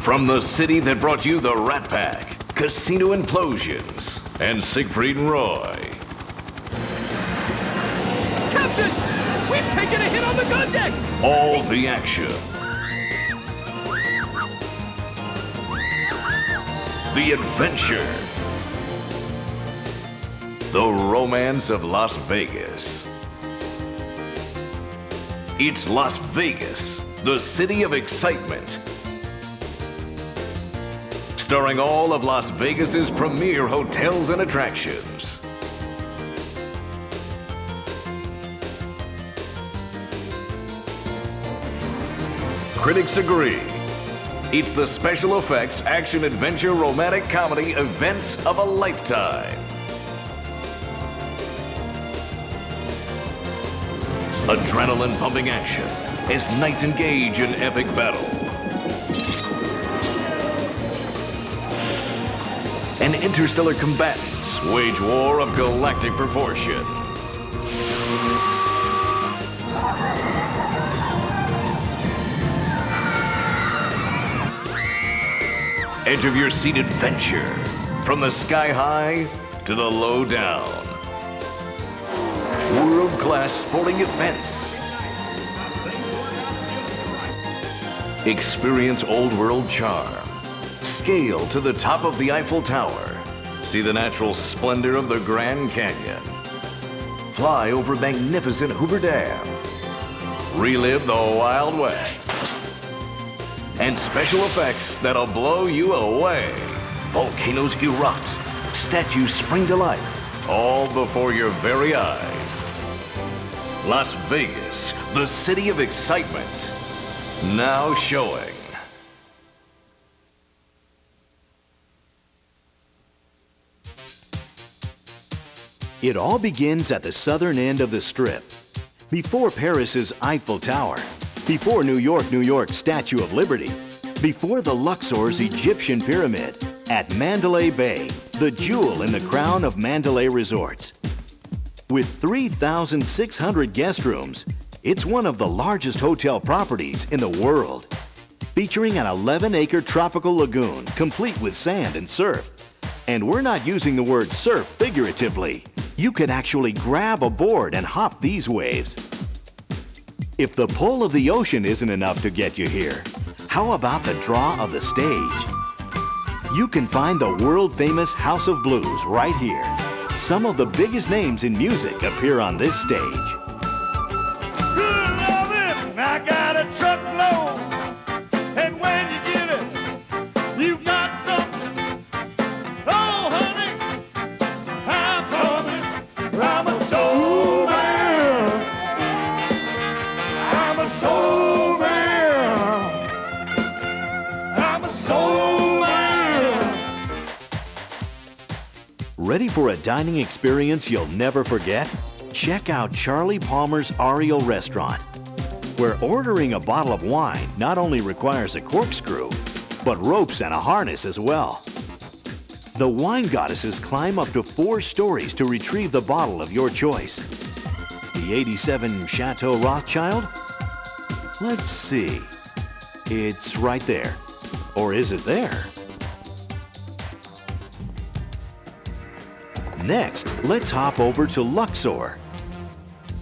From the city that brought you the Rat Pack, Casino Implosions, and Siegfried and Roy. Captain! We've taken a hit on the gun deck! All the action. The adventure. The romance of Las Vegas. It's Las Vegas, the city of excitement. Starring all of Las Vegas's premier hotels and attractions. Critics agree. It's the special effects, action, adventure, romantic comedy events of a lifetime. Adrenaline-pumping action as knights engage in epic battle. And interstellar combatants wage war of galactic proportion. Edge of your seat adventure, from the sky high to the low down. World-class sporting events. Experience old world charm. Scale to the top of the Eiffel Tower. See the natural splendor of the Grand Canyon. Fly over magnificent Hoover Dam. Relive the Wild West. And special effects that'll blow you away. Volcanoes erupt. Statues spring to life. All before your very eyes. Las Vegas, the city of excitement. Now showing. It all begins at the southern end of the Strip. Before Paris's Eiffel Tower. Before New York's Statue of Liberty. Before the Luxor's Egyptian Pyramid. At Mandalay Bay, the jewel in the crown of Mandalay Resorts. With 3,600 guest rooms, it's one of the largest hotel properties in the world. Featuring an 11-acre tropical lagoon complete with sand and surf. And we're not using the word surf figuratively. You can actually grab a board and hop these waves. If the pull of the ocean isn't enough to get you here, how about the draw of the stage? You can find the world-famous House of Blues right here. Some of the biggest names in music appear on this stage. Good loving, I got a truckload, and when you get it, you got something. Oh, honey, I'm coming. I'm a soul man. I'm a soul man. I'm a soul man. Ready for a dining experience you'll never forget? Check out Charlie Palmer's Ariel Restaurant, where ordering a bottle of wine not only requires a corkscrew, but ropes and a harness as well. The wine goddesses climb up to 4 stories to retrieve the bottle of your choice. The 87 Chateau Rothschild? Let's see. It's right there. Or is it there? Next, let's hop over to Luxor.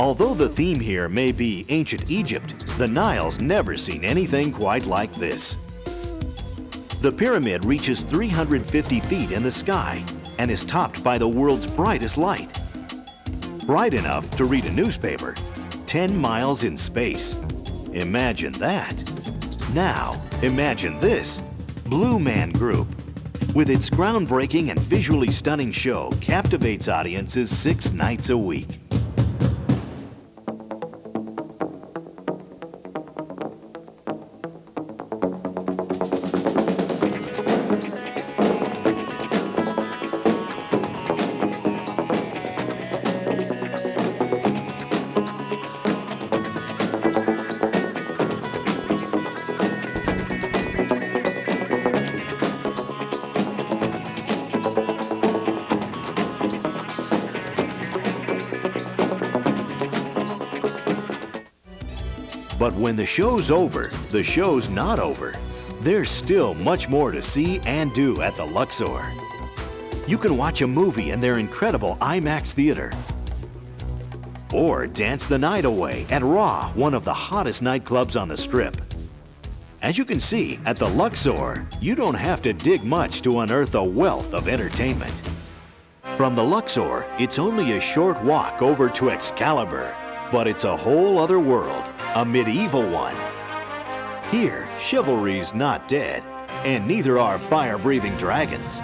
Although the theme here may be ancient Egypt, the Nile's never seen anything quite like this. The pyramid reaches 350 feet in the sky and is topped by the world's brightest light. Bright enough to read a newspaper, 10 miles in space. Imagine that. Now, imagine this, Blue Man Group. With its groundbreaking and visually stunning show, captivates audiences 6 nights a week. But when the show's over, the show's not over. There's still much more to see and do at the Luxor. You can watch a movie in their incredible IMAX theater, or dance the night away at Raw, one of the hottest nightclubs on the Strip. As you can see, at the Luxor, you don't have to dig much to unearth a wealth of entertainment. From the Luxor, it's only a short walk over to Excalibur, but it's a whole other world, a medieval one. Here, chivalry's not dead, and neither are fire-breathing dragons.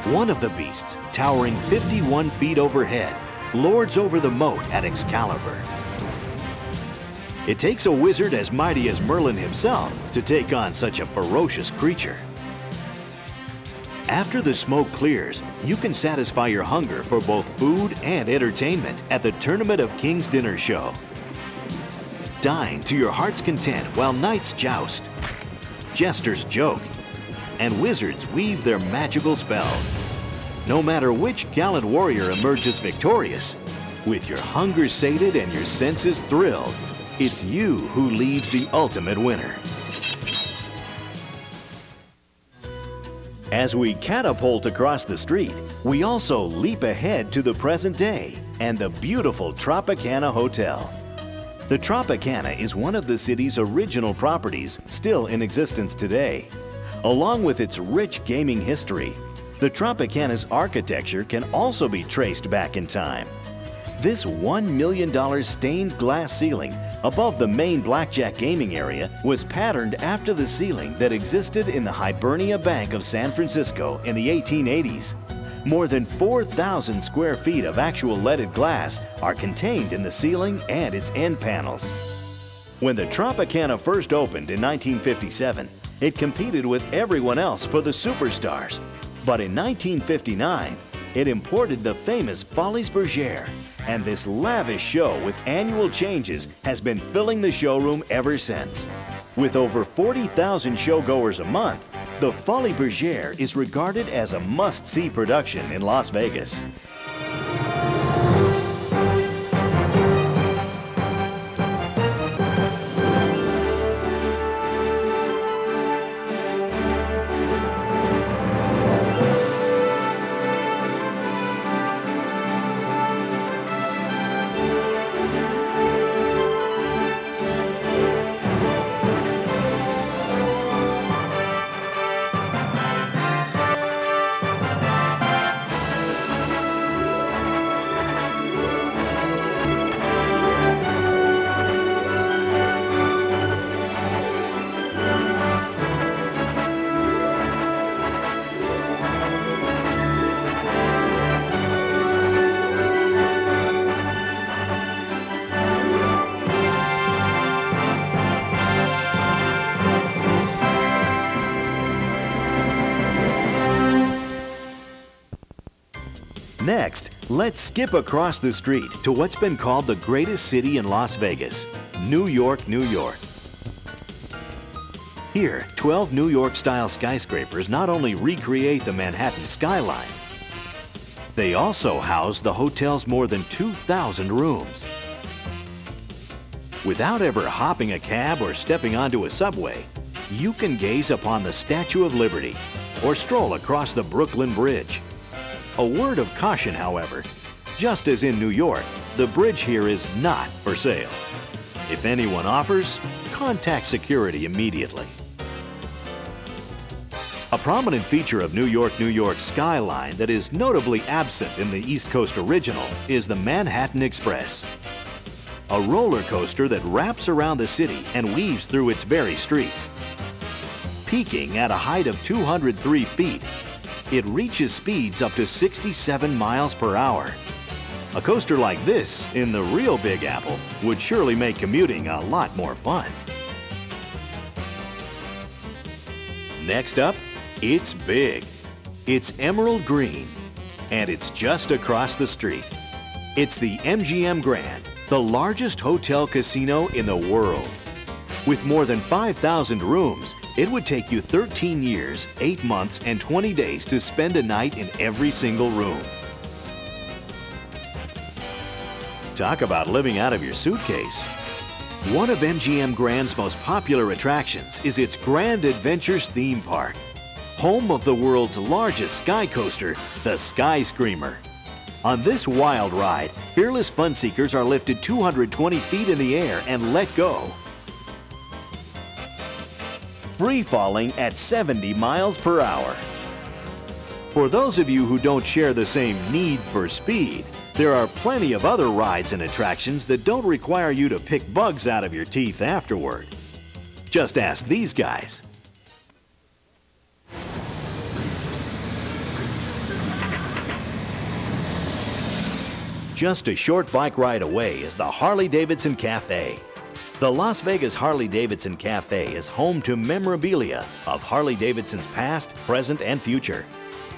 One of the beasts, towering 51 feet overhead, lords over the moat at Excalibur. It takes a wizard as mighty as Merlin himself to take on such a ferocious creature. After the smoke clears, you can satisfy your hunger for both food and entertainment at the Tournament of Kings dinner show. Dine to your heart's content while knights joust, jesters joke, and wizards weave their magical spells. No matter which gallant warrior emerges victorious, with your hunger sated and your senses thrilled, it's you who leaves the ultimate winner. As we catapult across the street, we also leap ahead to the present day and the beautiful Tropicana Hotel. The Tropicana is one of the city's original properties still in existence today. Along with its rich gaming history, the Tropicana's architecture can also be traced back in time. This $1 million stained glass ceiling above the main blackjack gaming area was patterned after the ceiling that existed in the Hibernia Bank of San Francisco in the 1880s. More than 4,000 square feet of actual leaded glass are contained in the ceiling and its end panels. When the Tropicana first opened in 1957, it competed with everyone else for the superstars. But in 1959, it imported the famous Folies Bergère, and this lavish show with annual changes has been filling the showroom ever since. With over 40,000 showgoers a month, the Folies Bergère is regarded as a must-see production in Las Vegas. Next, let's skip across the street to what's been called the greatest city in Las Vegas, New York, New York. Here, 12 New York-style skyscrapers not only recreate the Manhattan skyline, they also house the hotel's more than 2,000 rooms. Without ever hopping a cab or stepping onto a subway, you can gaze upon the Statue of Liberty or stroll across the Brooklyn Bridge. A word of caution, however. Just as in New York, the bridge here is not for sale. If anyone offers, contact security immediately. A prominent feature of New York, New York's skyline that is notably absent in the East Coast original is the Manhattan Express. A roller coaster that wraps around the city and weaves through its very streets. Peaking at a height of 203 feet, it reaches speeds up to 67 miles per hour. A coaster like this in the real Big Apple would surely make commuting a lot more fun. Next up, it's big. It's emerald green, and it's just across the street. It's the MGM Grand, the largest hotel casino in the world. With more than 5,000 rooms, it would take you 13 years, 8 months, and 20 days to spend a night in every single room. Talk about living out of your suitcase. One of MGM Grand's most popular attractions is its Grand Adventures theme park, home of the world's largest sky coaster, the Sky Screamer. On this wild ride, fearless fun seekers are lifted 220 feet in the air and let go, free falling at 70 miles per hour. For those of you who don't share the same need for speed, there are plenty of other rides and attractions that don't require you to pick bugs out of your teeth afterward. Just ask these guys. Just a short bike ride away is the Harley-Davidson Cafe. The Las Vegas Harley-Davidson Cafe is home to memorabilia of Harley-Davidson's past, present, and future,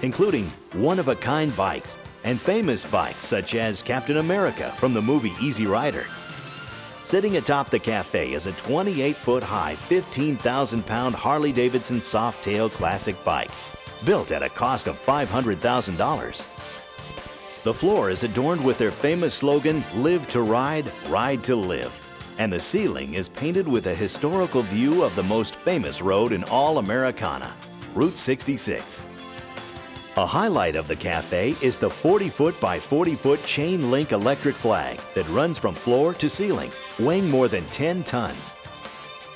including one-of-a-kind bikes and famous bikes such as Captain America from the movie Easy Rider. Sitting atop the cafe is a 28-foot-high, 15,000-pound Harley-Davidson Softail Classic bike, built at a cost of $500,000. The floor is adorned with their famous slogan, "Live to Ride, Ride to Live," and the ceiling is painted with a historical view of the most famous road in all Americana, Route 66. A highlight of the cafe is the 40-foot by 40-foot chain link electric flag that runs from floor to ceiling, weighing more than 10 tons.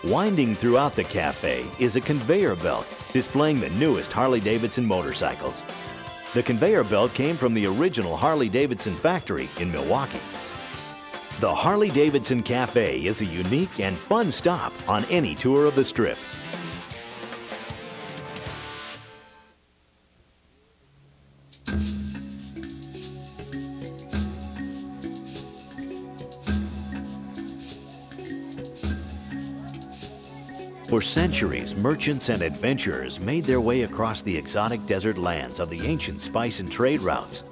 Winding throughout the cafe is a conveyor belt displaying the newest Harley-Davidson motorcycles. The conveyor belt came from the original Harley-Davidson factory in Milwaukee. The Harley-Davidson Cafe is a unique and fun stop on any tour of the Strip. For centuries, merchants and adventurers made their way across the exotic desert lands of the ancient spice and trade routes.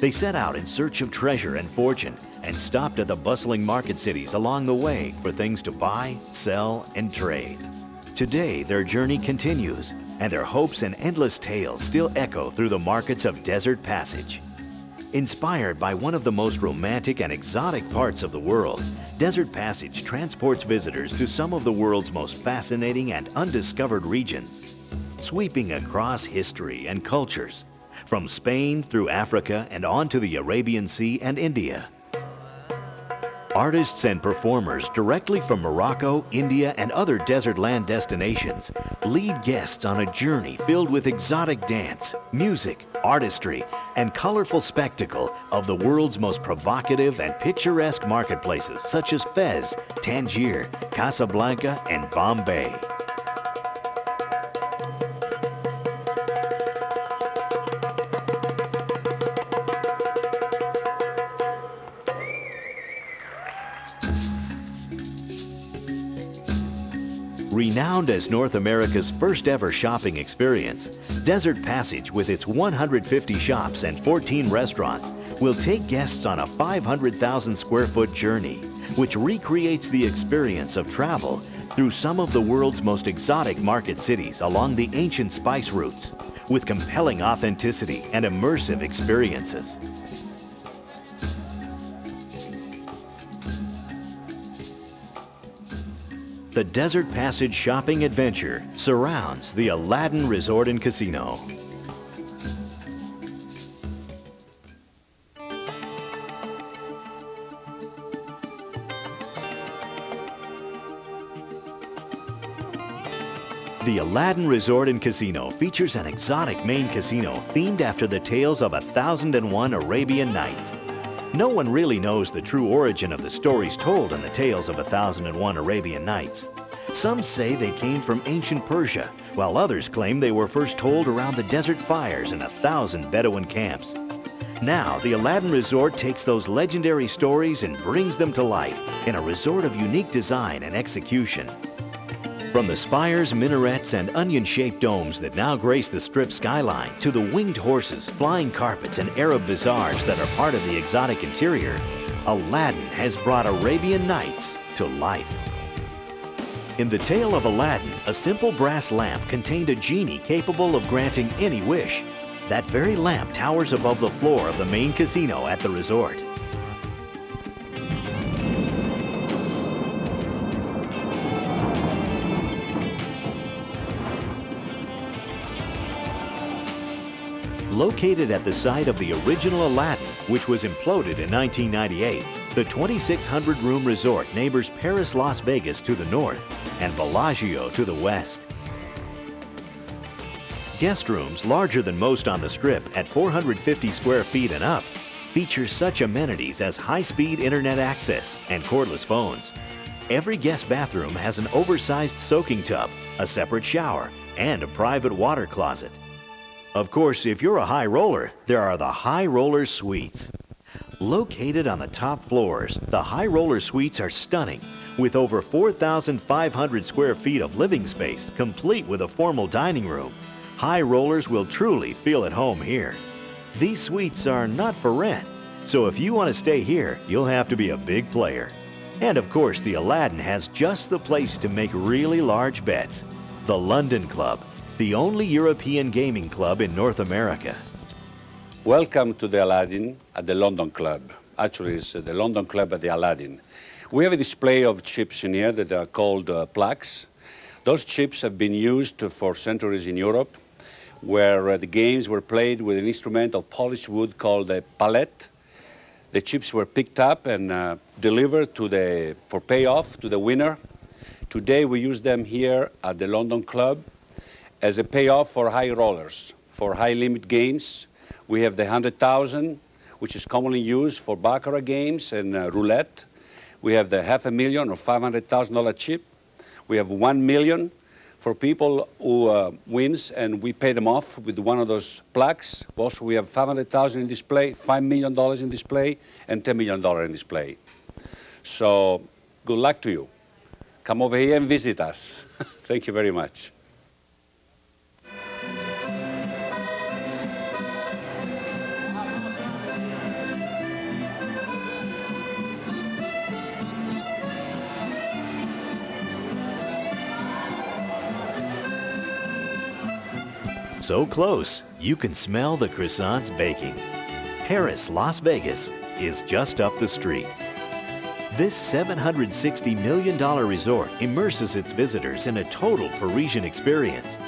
They set out in search of treasure and fortune and stopped at the bustling market cities along the way for things to buy, sell, and trade. Today, their journey continues, and their hopes and endless tales still echo through the markets of Desert Passage. Inspired by one of the most romantic and exotic parts of the world, Desert Passage transports visitors to some of the world's most fascinating and undiscovered regions, sweeping across history and cultures, from Spain through Africa and on to the Arabian Sea and India. Artists and performers directly from Morocco, India, and other desert land destinations lead guests on a journey filled with exotic dance, music, artistry, and colorful spectacle of the world's most provocative and picturesque marketplaces such as Fez, Tangier, Casablanca, and Bombay. Renowned as North America's first ever shopping experience, Desert Passage, with its 150 shops and 14 restaurants, will take guests on a 500,000 square foot journey, which recreates the experience of travel through some of the world's most exotic market cities along the ancient spice routes, with compelling authenticity and immersive experiences. The Desert Passage shopping adventure surrounds the Aladdin Resort and Casino. The Aladdin Resort and Casino features an exotic main casino themed after the tales of 1001 Arabian Nights. No one really knows the true origin of the stories told in the tales of 1001 Arabian Nights. Some say they came from ancient Persia, while others claim they were first told around the desert fires in 1,000 Bedouin camps. Now, the Aladdin Resort takes those legendary stories and brings them to life in a resort of unique design and execution. From the spires, minarets, and onion-shaped domes that now grace the Strip skyline to the winged horses, flying carpets, and Arab bazaars that are part of the exotic interior, Aladdin has brought Arabian Nights to life. In the tale of Aladdin, a simple brass lamp contained a genie capable of granting any wish. That very lamp towers above the floor of the main casino at the resort. Located at the site of the original Aladdin, which was imploded in 1998, the 2,600-room resort neighbors Paris Las Vegas to the north and Bellagio to the west. Guest rooms larger than most on the Strip at 450 square feet and up feature such amenities as high-speed internet access and cordless phones. Every guest bathroom has an oversized soaking tub, a separate shower, and a private water closet. Of course, if you're a high roller, there are the High Roller Suites. Located on the top floors, the High Roller Suites are stunning, with over 4,500 square feet of living space, complete with a formal dining room. High rollers will truly feel at home here. These suites are not for rent, so if you want to stay here, you'll have to be a big player. And of course, the Aladdin has just the place to make really large bets. The London Club, the only European gaming club in North America. Welcome to the Aladdin at the London Club. Actually, it's the London Club at the Aladdin. We have a display of chips in here that are called plaques. Those chips have been used for centuries in Europe, where the games were played with an instrument of polished wood called a palette. The chips were picked up and delivered for payoff to the winner. Today we use them here at the London Club as a payoff for high rollers, for high limit games. We have the 100,000, which is commonly used for baccarat games and roulette. We have the $500,000 or $500,000 chip. We have 1 million for people who wins, and we pay them off with one of those plaques. Also, we have 500,000 in display, $5 million in display, and $10 million in display. So, good luck to you. Come over here and visit us. Thank you very much. So close, you can smell the croissants baking. Paris Las Vegas is just up the street. This $760 million resort immerses its visitors in a total Parisian experience.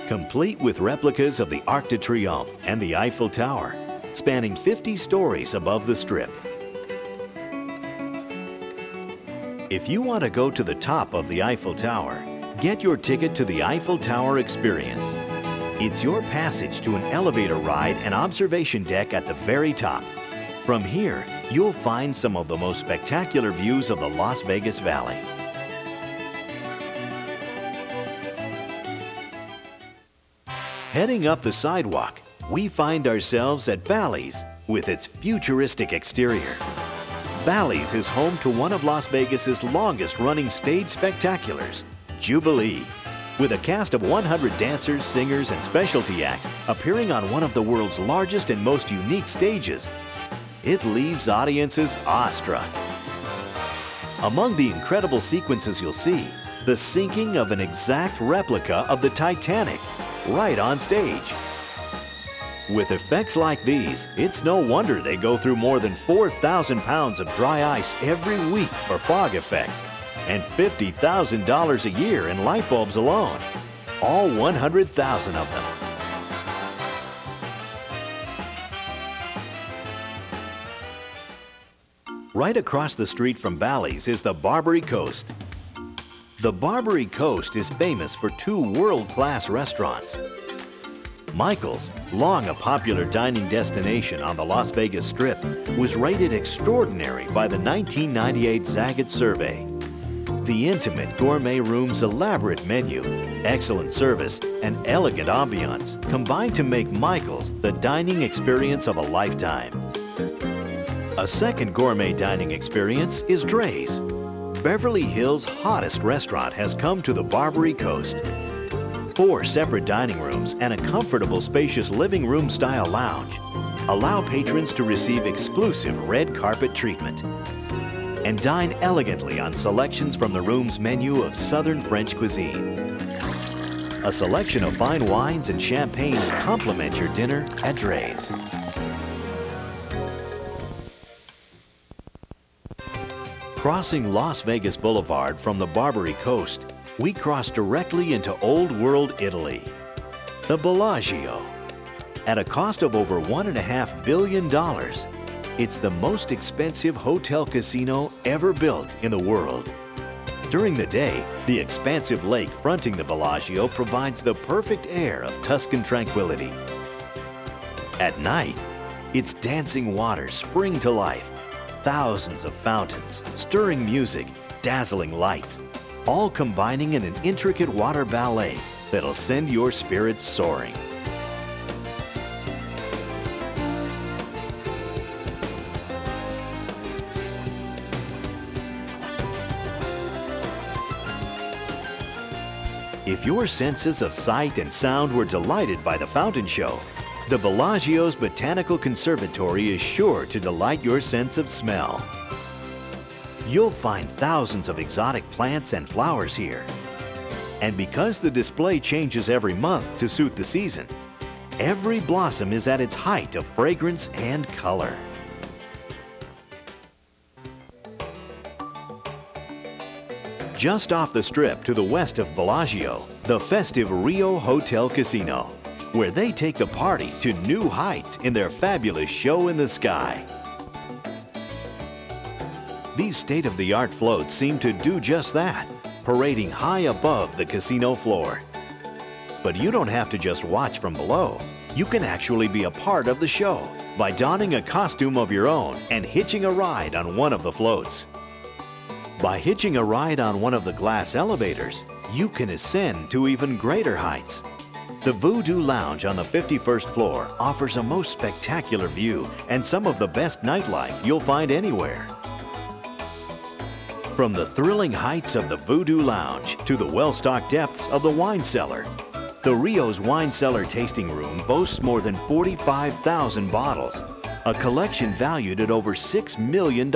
Complete with replicas of the Arc de Triomphe and the Eiffel Tower, spanning 50 stories above the Strip. If you want to go to the top of the Eiffel Tower, get your ticket to the Eiffel Tower Experience. It's your passage to an elevator ride and observation deck at the very top. From here, you'll find some of the most spectacular views of the Las Vegas Valley. Heading up the sidewalk, we find ourselves at Bally's with its futuristic exterior. Bally's is home to one of Las Vegas's longest-running stage spectaculars, Jubilee. With a cast of 100 dancers, singers, and specialty acts appearing on one of the world's largest and most unique stages, it leaves audiences awestruck. Among the incredible sequences you'll see, the sinking of an exact replica of the Titanic right on stage. With effects like these, it's no wonder they go through more than 4,000 pounds of dry ice every week for fog effects, and $50,000 a year in light bulbs alone, all 100,000 of them. Right across the street from Bally's is the Barbary Coast. The Barbary Coast is famous for two world-class restaurants. Michael's, long a popular dining destination on the Las Vegas Strip, was rated extraordinary by the 1998 Zagat survey. The intimate gourmet room's elaborate menu, excellent service, and elegant ambiance combine to make Michael's the dining experience of a lifetime. A second gourmet dining experience is Dre's. Beverly Hills' hottest restaurant has come to the Barbary Coast. 4 separate dining rooms and a comfortable, spacious living room-style lounge allow patrons to receive exclusive red carpet treatment and dine elegantly on selections from the room's menu of Southern French cuisine. A selection of fine wines and champagnes complement your dinner at Dre's. Crossing Las Vegas Boulevard from the Barbary Coast, we cross directly into Old World Italy. The Bellagio. At a cost of over $1.5 billion, it's the most expensive hotel casino ever built in the world. During the day, the expansive lake fronting the Bellagio provides the perfect air of Tuscan tranquility. At night, its dancing waters spring to life. Thousands of fountains, stirring music, dazzling lights, all combining in an intricate water ballet that'll send your spirits soaring. If your senses of sight and sound were delighted by the fountain show, the Bellagio's Botanical Conservatory is sure to delight your sense of smell. You'll find thousands of exotic plants and flowers here. And because the display changes every month to suit the season, every blossom is at its height of fragrance and color. Just off the strip to the west of Bellagio, the festive Rio Hotel Casino, where they take the party to new heights in their fabulous show in the sky. These state-of-the-art floats seem to do just that, parading high above the casino floor. But you don't have to just watch from below. You can actually be a part of the show by donning a costume of your own and hitching a ride on one of the floats. By hitching a ride on one of the glass elevators, you can ascend to even greater heights. The Voodoo Lounge on the 51st floor offers a most spectacular view and some of the best nightlife you'll find anywhere. From the thrilling heights of the Voodoo Lounge to the well-stocked depths of the wine cellar, the Rio's Wine Cellar Tasting Room boasts more than 45,000 bottles, a collection valued at over $6 million.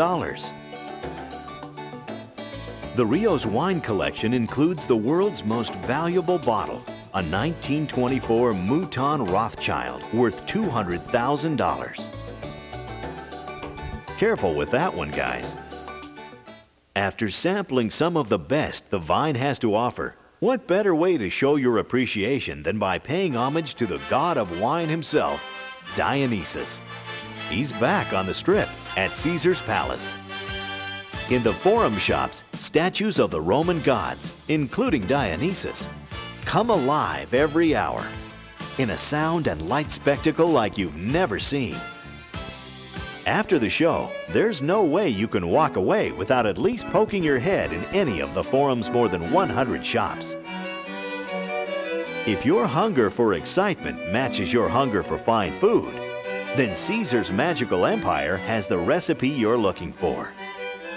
The Rio's wine collection includes the world's most valuable bottle, a 1924 Mouton Rothschild worth $200,000. Careful with that one, guys. After sampling some of the best the vine has to offer, what better way to show your appreciation than by paying homage to the god of wine himself, Dionysus. He's back on the Strip at Caesar's Palace. In the Forum shops, statues of the Roman gods, including Dionysus, come alive every hour in a sound and light spectacle like you've never seen. After the show, there's no way you can walk away without at least poking your head in any of the Forum's more than 100 shops. If your hunger for excitement matches your hunger for fine food, then Caesar's Magical Empire has the recipe you're looking for.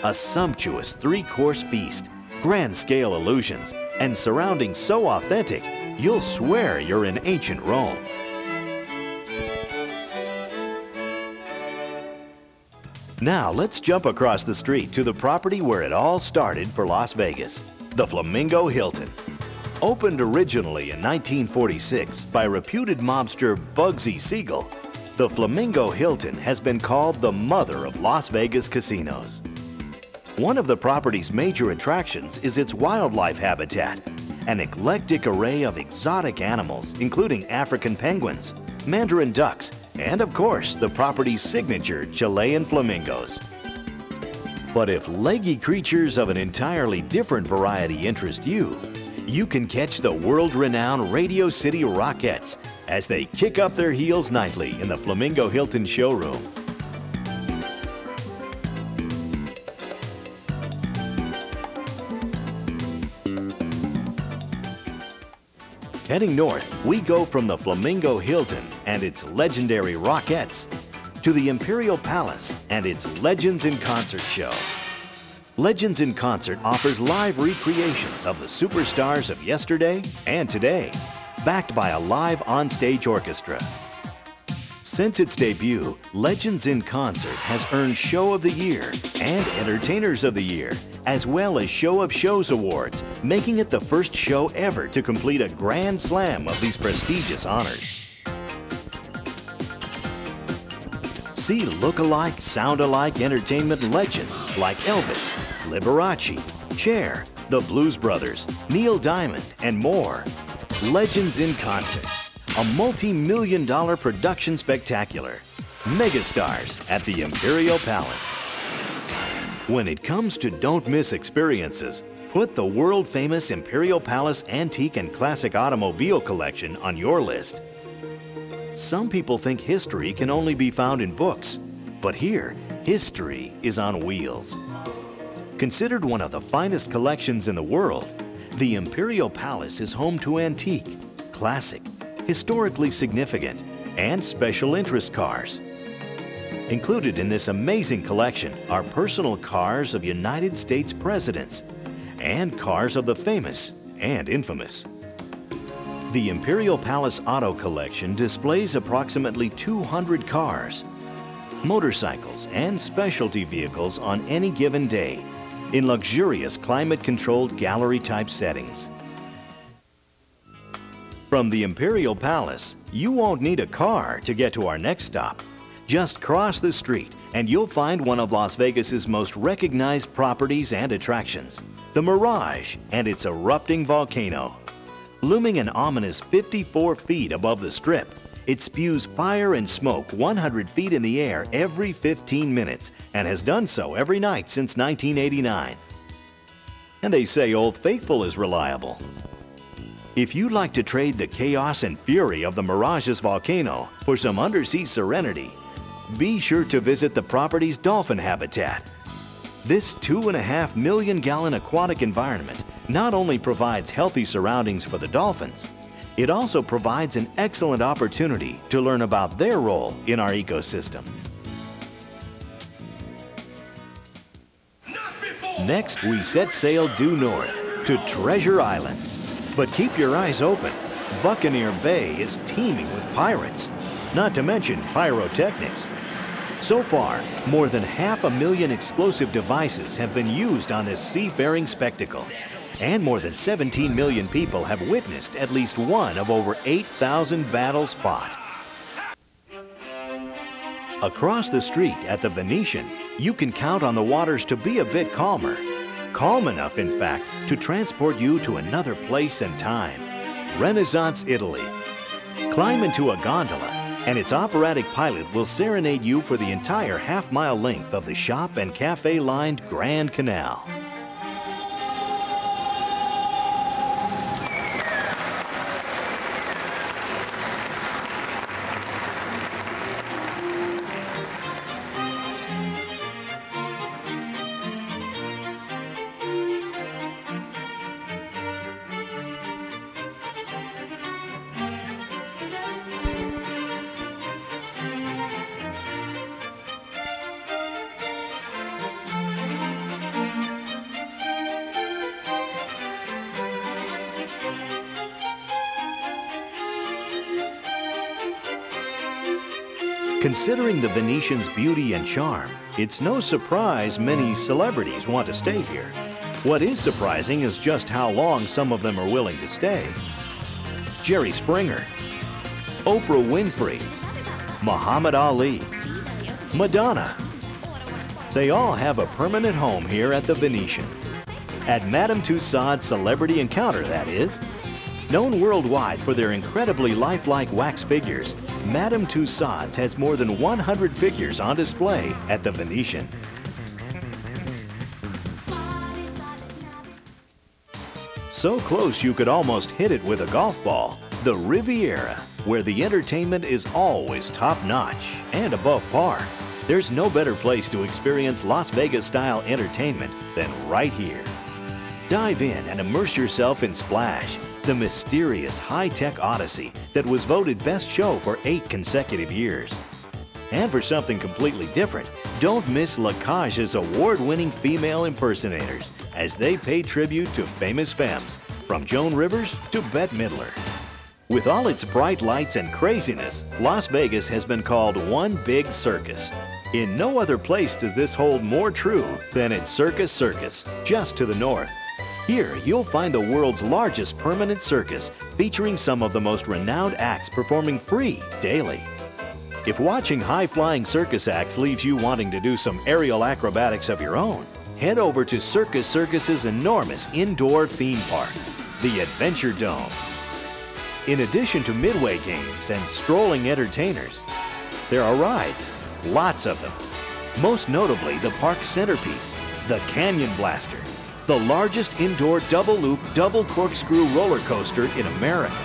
A sumptuous three-course feast, grand-scale illusions, and surroundings so authentic, you'll swear you're in ancient Rome. Now let's jump across the street to the property where it all started for Las Vegas, the Flamingo Hilton. Opened originally in 1946 by reputed mobster Bugsy Siegel, the Flamingo Hilton has been called the mother of Las Vegas casinos. One of the property's major attractions is its wildlife habitat, an eclectic array of exotic animals including African penguins, mandarin ducks, and of course the property's signature Chilean flamingos. But if leggy creatures of an entirely different variety interest you, you can catch the world-renowned Radio City Rockettes as they kick up their heels nightly in the Flamingo Hilton showroom. Heading north, we go from the Flamingo Hilton and its legendary Rockettes to the Imperial Palace and its Legends in Concert show. Legends in Concert offers live recreations of the superstars of yesterday and today, backed by a live on-stage orchestra. Since its debut, Legends in Concert has earned Show of the Year and Entertainers of the Year, as well as Show of Shows awards, making it the first show ever to complete a grand slam of these prestigious honors. See look-alike, sound-alike entertainment legends like Elvis, Liberace, Cher, the Blues Brothers, Neil Diamond, and more. Legends in Concert, a multi-million-dollar production spectacular. Megastars at the Imperial Palace. When it comes to don't miss experiences, put the world-famous Imperial Palace Antique and Classic Automobile Collection on your list. Some people think history can only be found in books, but here, history is on wheels. Considered one of the finest collections in the world, the Imperial Palace is home to antique, classic, historically significant, and special interest cars. Included in this amazing collection are personal cars of United States presidents and cars of the famous and infamous. The Imperial Palace Auto Collection displays approximately 200 cars, motorcycles, and specialty vehicles on any given day in luxurious climate-controlled gallery-type settings. From the Imperial Palace, you won't need a car to get to our next stop. Just cross the street and you'll find one of Las Vegas's most recognized properties and attractions, the Mirage and its erupting volcano. Looming an ominous 54 feet above the Strip, it spews fire and smoke 100 feet in the air every 15 minutes and has done so every night since 1989. And they say Old Faithful is reliable. If you'd like to trade the chaos and fury of the Mirage's volcano for some undersea serenity, be sure to visit the property's dolphin habitat. This 2.5 million gallon aquatic environment not only provides healthy surroundings for the dolphins, it also provides an excellent opportunity to learn about their role in our ecosystem. Next, we set sail due north to Treasure Island. But keep your eyes open. Buccaneer Bay is teeming with pirates, not to mention pyrotechnics. So far, more than 500,000 explosive devices have been used on this seafaring spectacle, and more than 17 million people have witnessed at least one of over 8,000 battles fought. Across the street at the Venetian, you can count on the waters to be a bit calmer. Calm enough, in fact, to transport you to another place and time, Renaissance Italy. Climb into a gondola, and its operatic pilot will serenade you for the entire half-mile length of the shop and cafe-lined Grand Canal. Considering the Venetian's beauty and charm, it's no surprise many celebrities want to stay here. What is surprising is just how long some of them are willing to stay. Jerry Springer, Oprah Winfrey, Muhammad Ali, Madonna. They all have a permanent home here at the Venetian. At Madame Tussauds Celebrity Encounter, that is. Known worldwide for their incredibly lifelike wax figures, Madame Tussauds has more than 100 figures on display at the Venetian. So close you could almost hit it with a golf ball, the Riviera, where the entertainment is always top-notch and above par. There's no better place to experience Las Vegas-style entertainment than right here. Dive in and immerse yourself in Splash, the mysterious high-tech odyssey that was voted Best Show for 8 consecutive years. And for something completely different, don't miss La Cage's award-winning female impersonators as they pay tribute to famous femmes, from Joan Rivers to Bette Midler. With all its bright lights and craziness, Las Vegas has been called one big circus. In no other place does this hold more true than at Circus Circus, just to the north. Here, you'll find the world's largest permanent circus featuring some of the most renowned acts performing free daily. If watching high-flying circus acts leaves you wanting to do some aerial acrobatics of your own, head over to Circus Circus's enormous indoor theme park, the Adventure Dome. In addition to midway games and strolling entertainers, there are rides, lots of them. Most notably, the park's centerpiece, the Canyon Blaster, the largest indoor double-loop, double corkscrew roller coaster in America.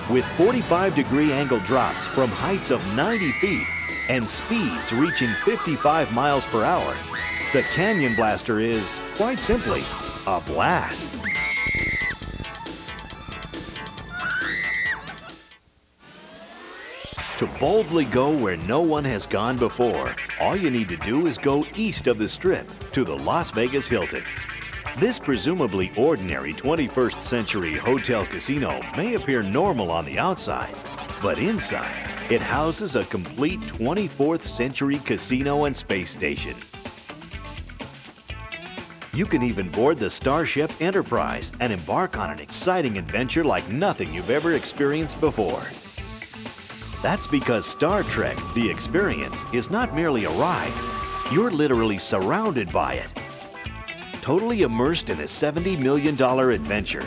With 45-degree angle drops from heights of 90 feet and speeds reaching 55 miles per hour, the Canyon Blaster is, quite simply, a blast. To boldly go where no one has gone before, all you need to do is go east of the Strip to the Las Vegas Hilton. This presumably ordinary 21st century hotel casino may appear normal on the outside, but inside, it houses a complete 24th century casino and space station. You can even board the Starship Enterprise and embark on an exciting adventure like nothing you've ever experienced before. That's because Star Trek: The Experience is not merely a ride, you're literally surrounded by it. Totally immersed in a $70 million adventure.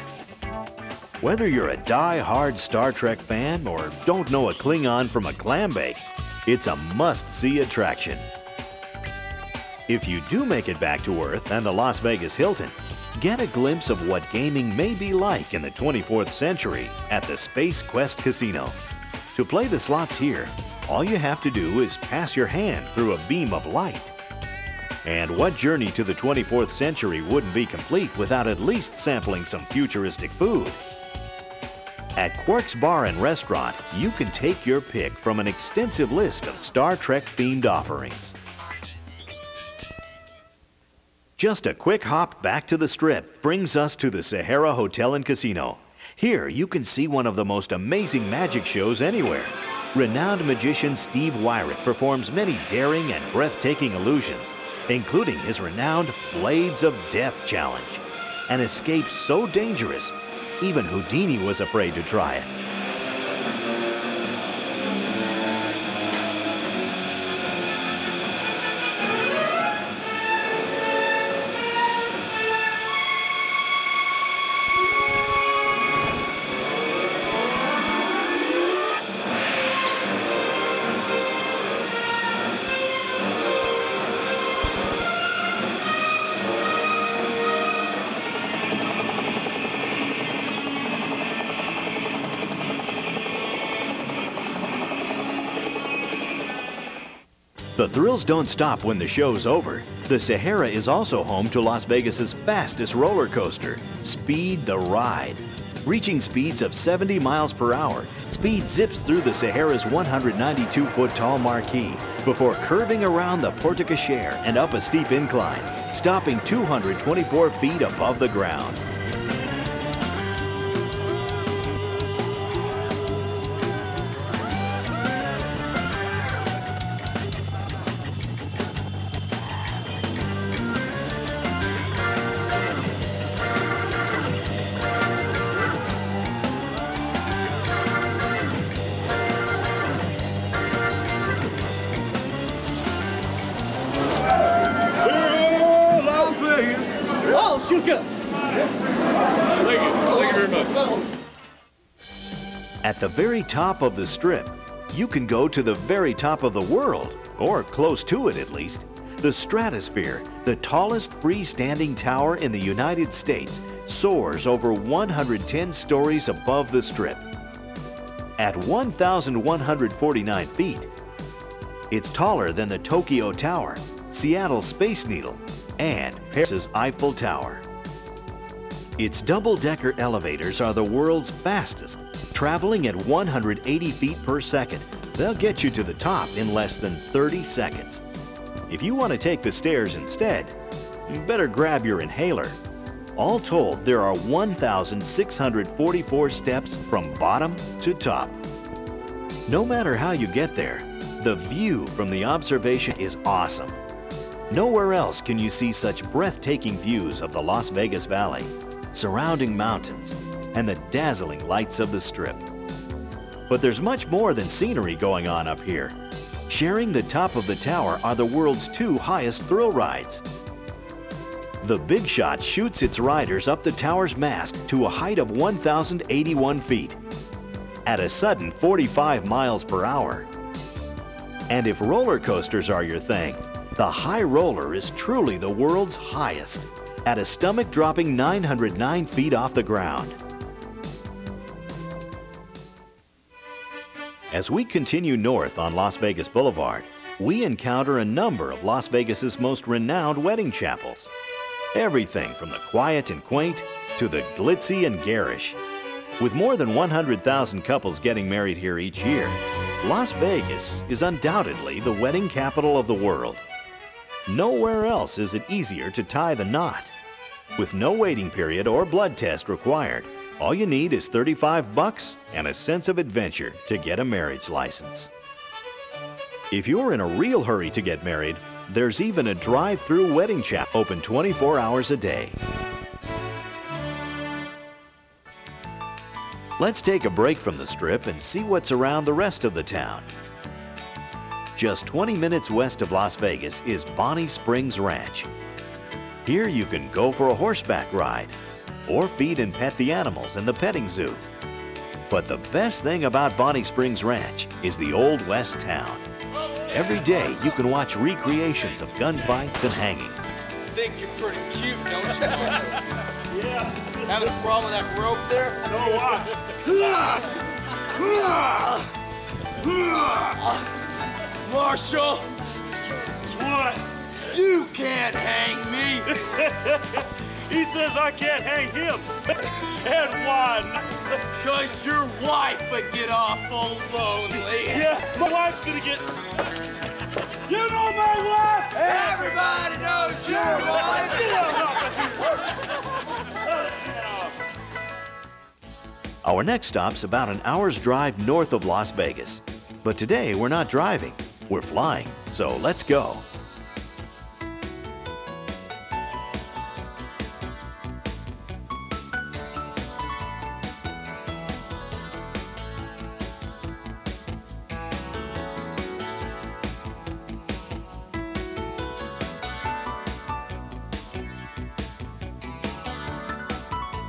Whether you're a die-hard Star Trek fan or don't know a Klingon from a clam bake, it's a must-see attraction. If you do make it back to Earth and the Las Vegas Hilton, get a glimpse of what gaming may be like in the 24th century at the Space Quest Casino. To play the slots here, all you have to do is pass your hand through a beam of light. And what journey to the 24th century wouldn't be complete without at least sampling some futuristic food? At Quark's Bar and Restaurant, you can take your pick from an extensive list of Star Trek-themed offerings. Just a quick hop back to the Strip brings us to the Sahara Hotel and Casino. Here, you can see one of the most amazing magic shows anywhere. Renowned magician Steve Wyrick performs many daring and breathtaking illusions, including his renowned Blades of Death challenge. An escape so dangerous, even Houdini was afraid to try it. The thrills don't stop when the show's over. The Sahara is also home to Las Vegas's fastest roller coaster, Speed the Ride. Reaching speeds of 70 miles per hour, Speed zips through the Sahara's 192-foot-tall marquee before curving around the porte cochere and up a steep incline, stopping 224 feet above the ground. Oh, Shuka! Thank you very much. At the very top of the Strip, you can go to the very top of the world, or close to it at least. The Stratosphere, the tallest freestanding tower in the United States, soars over 110 stories above the Strip. At 1,149 feet, it's taller than the Tokyo Tower, Seattle's Space Needle, and Paris's Eiffel Tower. Its double-decker elevators are the world's fastest, traveling at 180 feet per second. They'll get you to the top in less than 30 seconds. If you want to take the stairs instead, you better grab your inhaler. All told, there are 1,644 steps from bottom to top. No matter how you get there, the view from the observation is awesome. Nowhere else can you see such breathtaking views of the Las Vegas Valley, surrounding mountains, and the dazzling lights of the Strip. But there's much more than scenery going on up here. Sharing the top of the tower are the world's two highest thrill rides. The Big Shot shoots its riders up the tower's mast to a height of 1,081 feet. at a sudden 45 miles per hour. And if roller coasters are your thing, the High Roller is truly the world's highest, at a stomach-dropping 909 feet off the ground. As we continue north on Las Vegas Boulevard, we encounter a number of Las Vegas's most renowned wedding chapels. Everything from the quiet and quaint to the glitzy and garish. With more than 100,000 couples getting married here each year, Las Vegas is undoubtedly the wedding capital of the world. Nowhere else is it easier to tie the knot. With no waiting period or blood test required, all you need is $35 and a sense of adventure to get a marriage license. If you're in a real hurry to get married, there's even a drive-through wedding chapel open 24 hours a day. Let's take a break from the Strip and see what's around the rest of the town. Just 20 minutes west of Las Vegas is Bonnie Springs Ranch. Here you can go for a horseback ride or feed and pet the animals in the petting zoo. But the best thing about Bonnie Springs Ranch is the Old West town. Every day you can watch recreations of gunfights and hanging. I think you're pretty cute, don't you? Yeah. Having a problem with that rope there? Don't watch. Marshall, What? you can't hang me. He says I can't hang him. And why not? Because your wife would get awful lonely. Yeah, my wife's gonna get... You know my wife! Everybody knows your wife. Our next stop's about an hour's drive north of Las Vegas. But today we're not driving, we're flying, so let's go.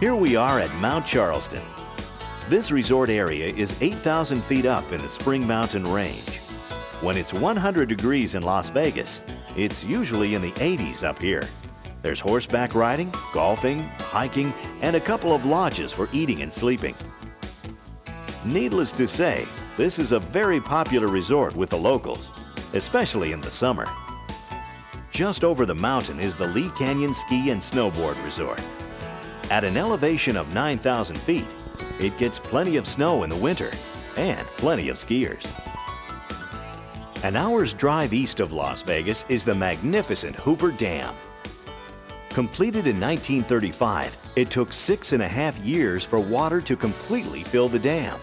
Here we are at Mount Charleston. This resort area is 8,000 feet up in the Spring Mountain Range. When it's 100 degrees in Las Vegas, it's usually in the 80s up here. There's horseback riding, golfing, hiking, and a couple of lodges for eating and sleeping. Needless to say, this is a very popular resort with the locals, especially in the summer. Just over the mountain is the Lee Canyon Ski and Snowboard Resort. At an elevation of 9,000 feet, it gets plenty of snow in the winter and plenty of skiers. An hour's drive east of Las Vegas is the magnificent Hoover Dam. Completed in 1935, it took 6.5 years for water to completely fill the dam.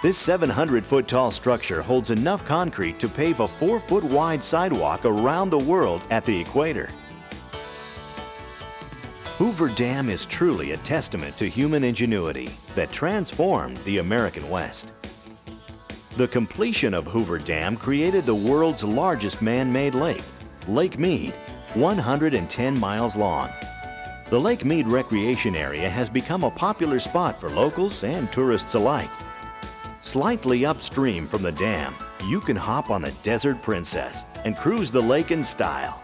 This 700-foot tall structure holds enough concrete to pave a 4-foot wide sidewalk around the world at the equator. Hoover Dam is truly a testament to human ingenuity that transformed the American West. The completion of Hoover Dam created the world's largest man-made lake, Lake Mead, 110 miles long. The Lake Mead recreation area has become a popular spot for locals and tourists alike. Slightly upstream from the dam, you can hop on the Desert Princess and cruise the lake in style.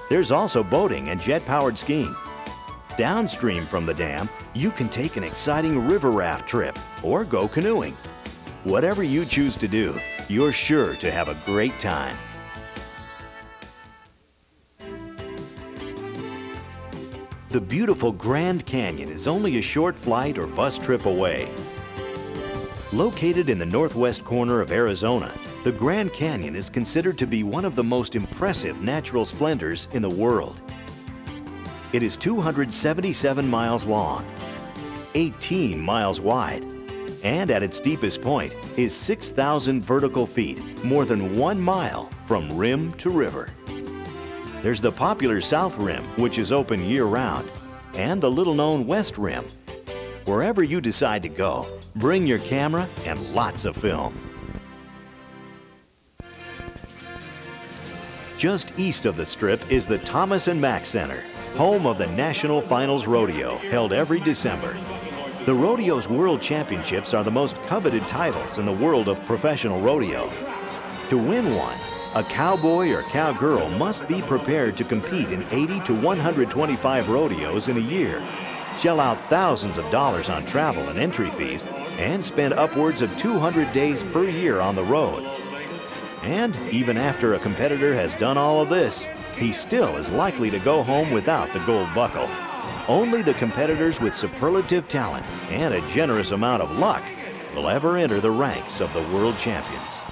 There's also boating and jet-powered skiing. Downstream from the dam, you can take an exciting river raft trip or go canoeing. Whatever you choose to do, you're sure to have a great time. The beautiful Grand Canyon is only a short flight or bus trip away. Located in the northwest corner of Arizona, the Grand Canyon is considered to be one of the most impressive natural splendors in the world. It is 277 miles long, 18 miles wide, and at its deepest point is 6,000 vertical feet, more than 1 mile from rim to river. There's the popular South Rim, which is open year-round, and the little-known West Rim. Wherever you decide to go, bring your camera and lots of film. Just east of the Strip is the Thomas and Mack Center, home of the National Finals Rodeo, held every December. The rodeo's world championships are the most coveted titles in the world of professional rodeo. To win one, a cowboy or cowgirl must be prepared to compete in 80 to 125 rodeos in a year, shell out thousands of dollars on travel and entry fees, and spend upwards of 200 days per year on the road. And even after a competitor has done all of this, he still is likely to go home without the gold buckle. Only the competitors with superlative talent and a generous amount of luck will ever enter the ranks of the world champions.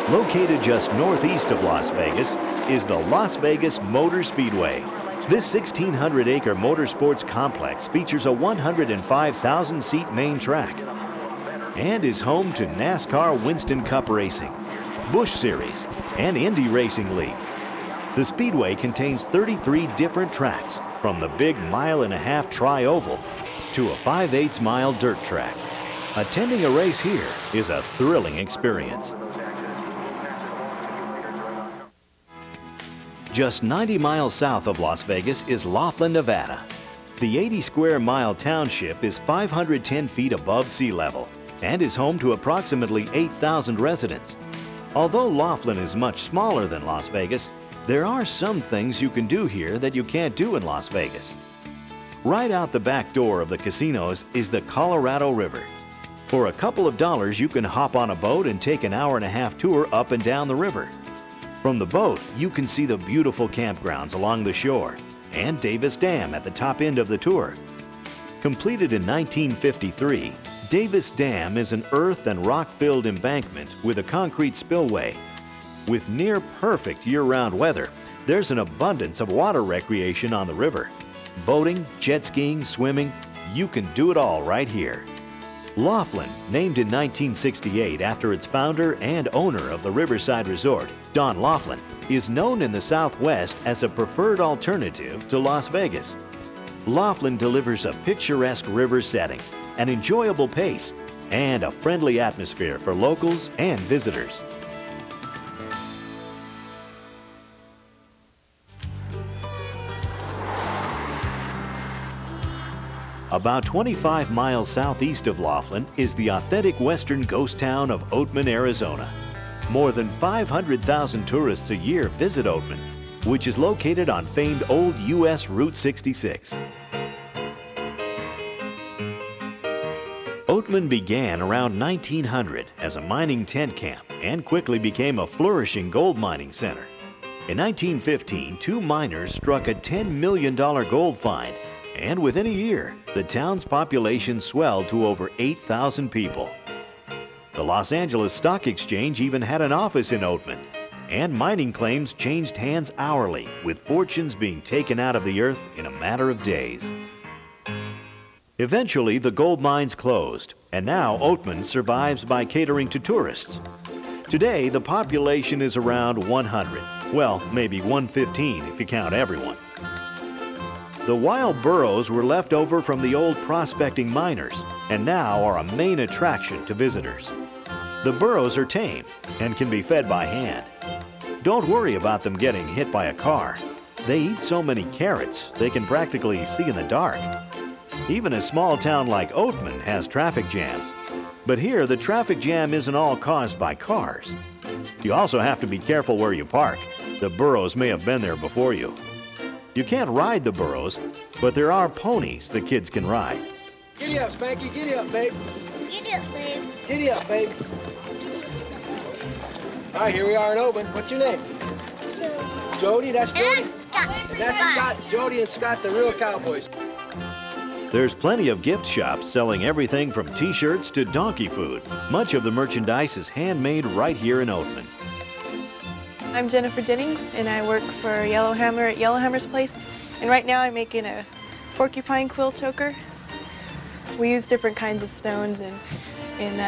Located just northeast of Las Vegas is the Las Vegas Motor Speedway. This 1,600-acre motorsports complex features a 105,000-seat main track and is home to NASCAR Winston Cup Racing, Busch Series, and Indy Racing League. The Speedway contains 33 different tracks, from the big 1.5-mile tri-oval to a 5/8-mile dirt track. Attending a race here is a thrilling experience. Just 90 miles south of Las Vegas is Laughlin, Nevada. The 80-square-mile township is 510 feet above sea level and is home to approximately 8,000 residents. Although Laughlin is much smaller than Las Vegas, there are some things you can do here that you can't do in Las Vegas. Right out the back door of the casinos is the Colorado River. For a couple of dollars, you can hop on a boat and take an hour-and-a-half tour up and down the river. From the boat, you can see the beautiful campgrounds along the shore and Davis Dam at the top end of the tour. Completed in 1953, Davis Dam is an earth and rock-filled embankment with a concrete spillway. With near-perfect year-round weather, there's an abundance of water recreation on the river. Boating, jet skiing, swimming, you can do it all right here. Laughlin, named in 1968 after its founder and owner of the Riverside Resort, Don Laughlin, is known in the Southwest as a preferred alternative to Las Vegas. Laughlin delivers a picturesque river setting, an enjoyable pace, and a friendly atmosphere for locals and visitors. About 25 miles southeast of Laughlin is the authentic western ghost town of Oatman, Arizona. More than 500,000 tourists a year visit Oatman, which is located on famed old U.S. Route 66. Oatman began around 1900 as a mining tent camp and quickly became a flourishing gold mining center. In 1915, two miners struck a $10 million gold find, and within a year, the town's population swelled to over 8,000 people. The Los Angeles Stock Exchange even had an office in Oatman, and mining claims changed hands hourly, with fortunes being taken out of the earth in a matter of days. Eventually, the gold mines closed, and now Oatman survives by catering to tourists. Today, the population is around 100. Well, maybe 115 if you count everyone. The wild burros were left over from the old prospecting miners and now are a main attraction to visitors. The burros are tame and can be fed by hand. Don't worry about them getting hit by a car. They eat so many carrots they can practically see in the dark. Even a small town like Oatman has traffic jams. But here, the traffic jam isn't all caused by cars. You also have to be careful where you park. The burros may have been there before you. You can't ride the burros, but there are ponies the kids can ride. Giddy up, Spanky. Giddy up, babe. Giddy up, babe. Giddy up, babe. All right, here we are in Oatman. What's your name? Jody. That's Jody? Scott. That's Scott. Jody and Scott, the real cowboys. There's plenty of gift shops selling everything from t-shirts to donkey food. Much of the merchandise is handmade right here in Oatman. I'm Jennifer Jennings, and I work for Yellowhammer at Yellowhammer's place. And right now I'm making a porcupine quill choker. We use different kinds of stones in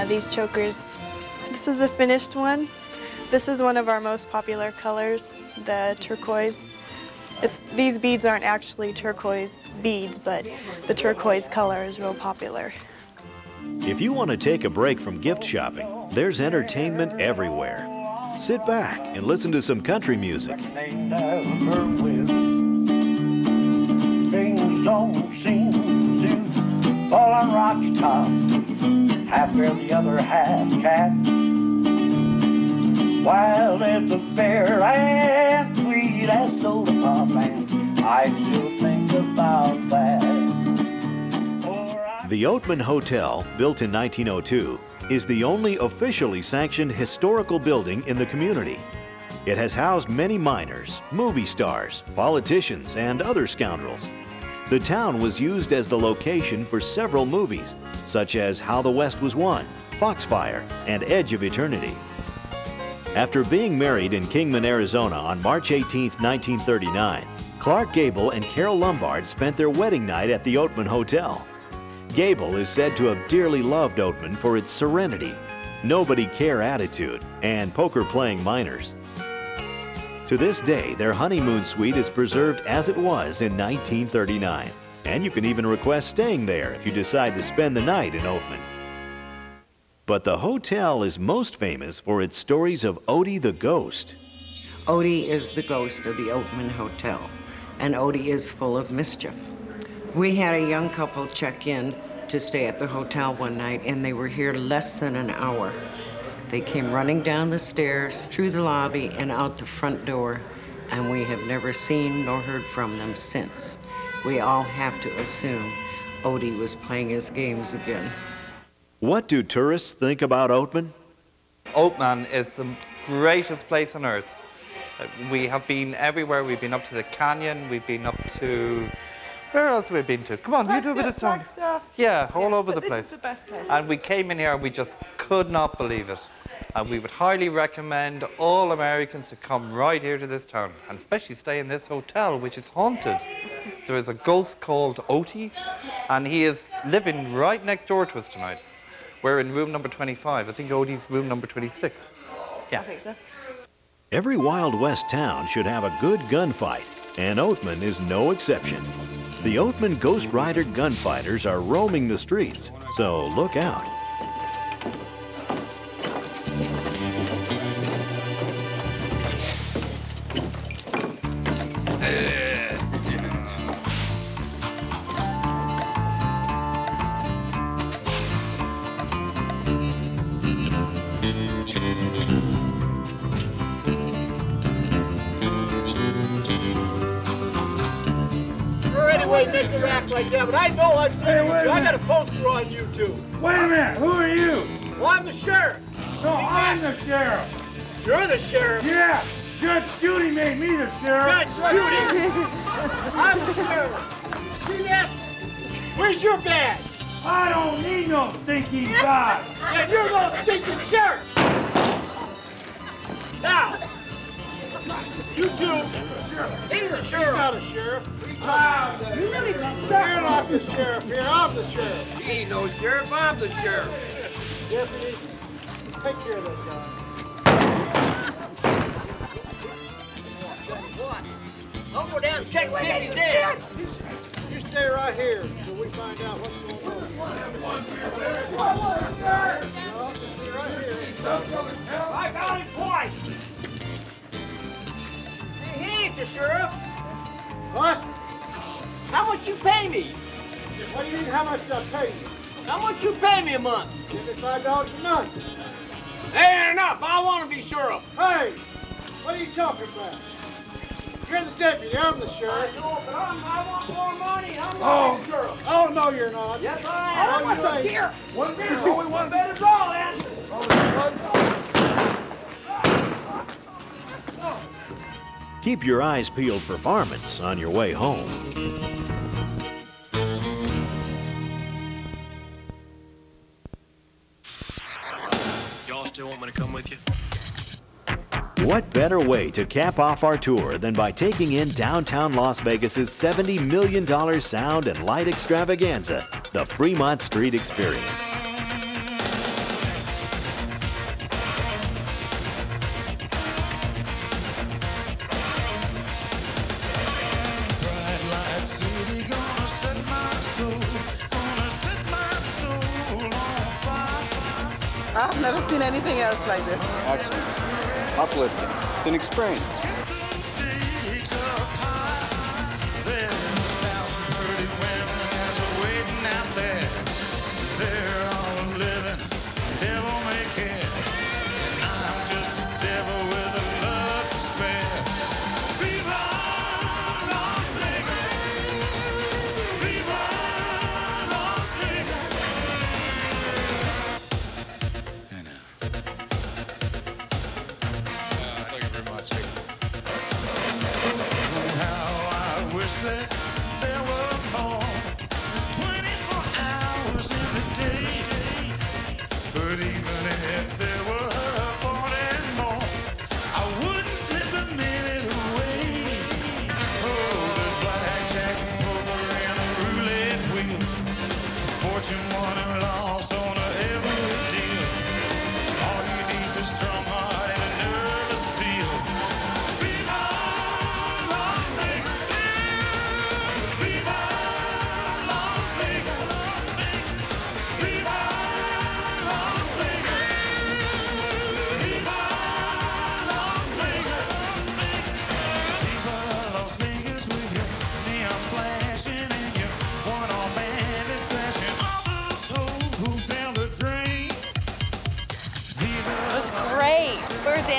these chokers. This is the finished one. This is one of our most popular colors, the turquoise. These beads aren't actually turquoise beads, but the turquoise color is real popular. If you want to take a break from gift shopping, there's entertainment everywhere. Sit back and listen to some country music. They never will. Things don't seem to fall on rocky top. Half bear, the other half cat. Wild as a bear and sweet as soda pop, and I still think about that. The Oatman Hotel, built in 1902, is the only officially sanctioned historical building in the community. It has housed many miners, movie stars, politicians, and other scoundrels. The town was used as the location for several movies, such as How the West Was Won, Foxfire, and Edge of Eternity. After being married in Kingman, Arizona on March 18, 1939, Clark Gable and Carol Lombard spent their wedding night at the Oatman Hotel. Gable is said to have dearly loved Oatman for its serenity, nobody-care attitude, and poker-playing miners. To this day, their honeymoon suite is preserved as it was in 1939, and you can even request staying there if you decide to spend the night in Oatman. But the hotel is most famous for its stories of Odie the Ghost. Odie is the ghost of the Oatman Hotel, and Odie is full of mischief. We had a young couple check in to stay at the hotel one night, and they were here less than an hour. They came running down the stairs, through the lobby, and out the front door, and we have never seen nor heard from them since. We all have to assume Odie was playing his games again. What do tourists think about Oatman? Oatman is the greatest place on earth. We have been everywhere. We've been up to the canyon. We've been up to... Where else have we been to? Come on, you do a bit of time. Yeah, all over the place. This is the best place. And we came in here and we just could not believe it. And we would highly recommend all Americans to come right here to this town, and especially stay in this hotel, which is haunted. There is a ghost called Odie, and he is living right next door to us tonight. We're in room number 25. I think Odie's room number 26. Yeah. I think so. Every Wild West town should have a good gunfight, and Oatman is no exception. The Oatman Ghost Rider gunfighters are roaming the streets, so look out. Make her act like that, but I know I've seen you two. I got a poster on you two. Wait a minute, who are you? Well, I'm the sheriff. No, I'm the sheriff. You're the sheriff. Yeah, Judge Judy made me the sheriff. Judge Judy. I'm the sheriff. See that? Where's your badge? I don't need no stinking badge. And you're no stinking sheriff. Now, you two. He's the sheriff. He's not a sheriff. You really messed up. You're not the sheriff here. I'm the sheriff. He ain't no sheriff. I'm the sheriff. Deputy, take care of that guy. I'll go down and check see if he's dead. You stay right here until we find out what's going on. No, stay right here. I got it twice. Hey, he ain't the sheriff. What? How much you pay me? What do you mean, how much do I pay you? How much you pay me a month? $55 a month. That ain't enough. I want to be sheriff. Hey, what are you talking about? You're the deputy. I'm the sheriff. I know, but I want more money. I'm Oh. the sheriff. Oh, no, you're not. Yes, I am. What's up here? One beer, so we want better draw, then. Keep your eyes peeled for varmints on your way home. Y'all still want me to come with you? What better way to cap off our tour than by taking in downtown Las Vegas's $70 million sound and light extravaganza, the Fremont Street Experience. I've never seen anything else like this. Excellent. uplifting. It's an experience.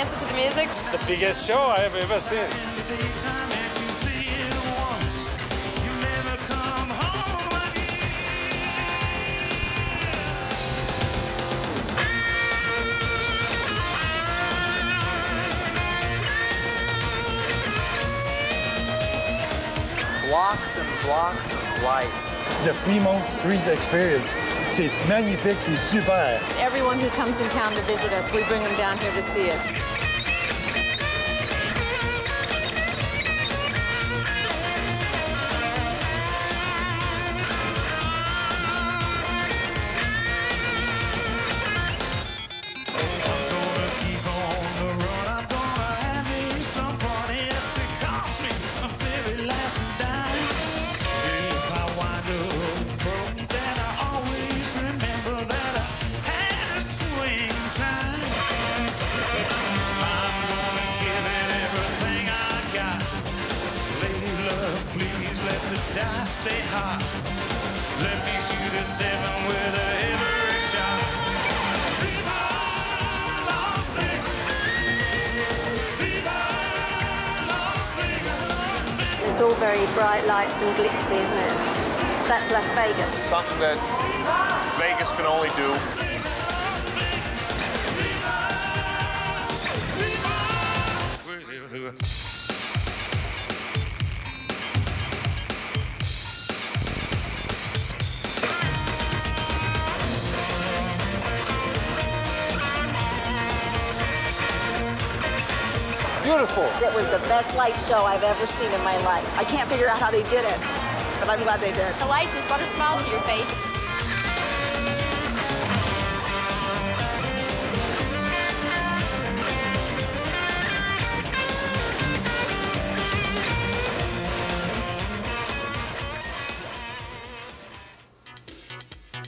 To the music. The biggest show I have ever seen. Blocks and blocks of lights. The Fremont Street Experience. C'est magnifique, c'est super. Everyone who comes in town to visit us, we bring them down here to see it. Stay hot. Let me shoot a 7 with a every shot. Viva Las Vegas! Viva Las Vegas! It's all very bright lights and glitzy, isn't it? That's Las Vegas. Something that Vegas can only do. Beautiful. It was the best light show I've ever seen in my life. I can't figure out how they did it, but I'm glad they did. The lights just brought a smile to your face.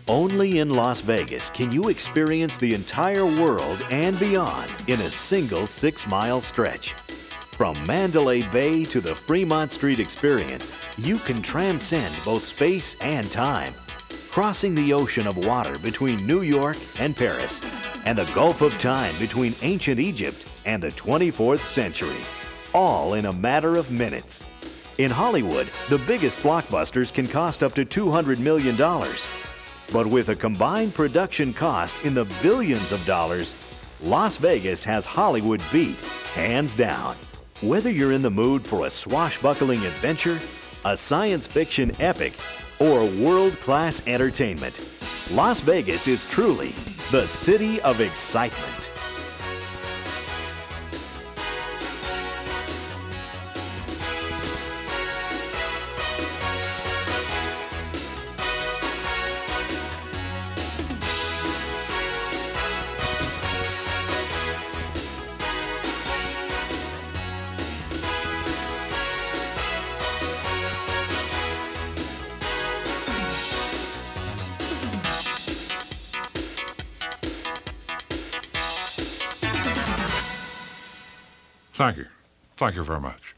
Only in Las Vegas can you experience the entire world and beyond in a single 6-mile stretch. From Mandalay Bay to the Fremont Street Experience, you can transcend both space and time, crossing the ocean of water between New York and Paris, and the Gulf of Time between ancient Egypt and the 24th century, all in a matter of minutes. In Hollywood, the biggest blockbusters can cost up to $200 million. But with a combined production cost in the billions of dollars, Las Vegas has Hollywood beat, hands down. Whether you're in the mood for a swashbuckling adventure, a science fiction epic, or world-class entertainment, Las Vegas is truly the city of excitement. Thank you. Thank you very much.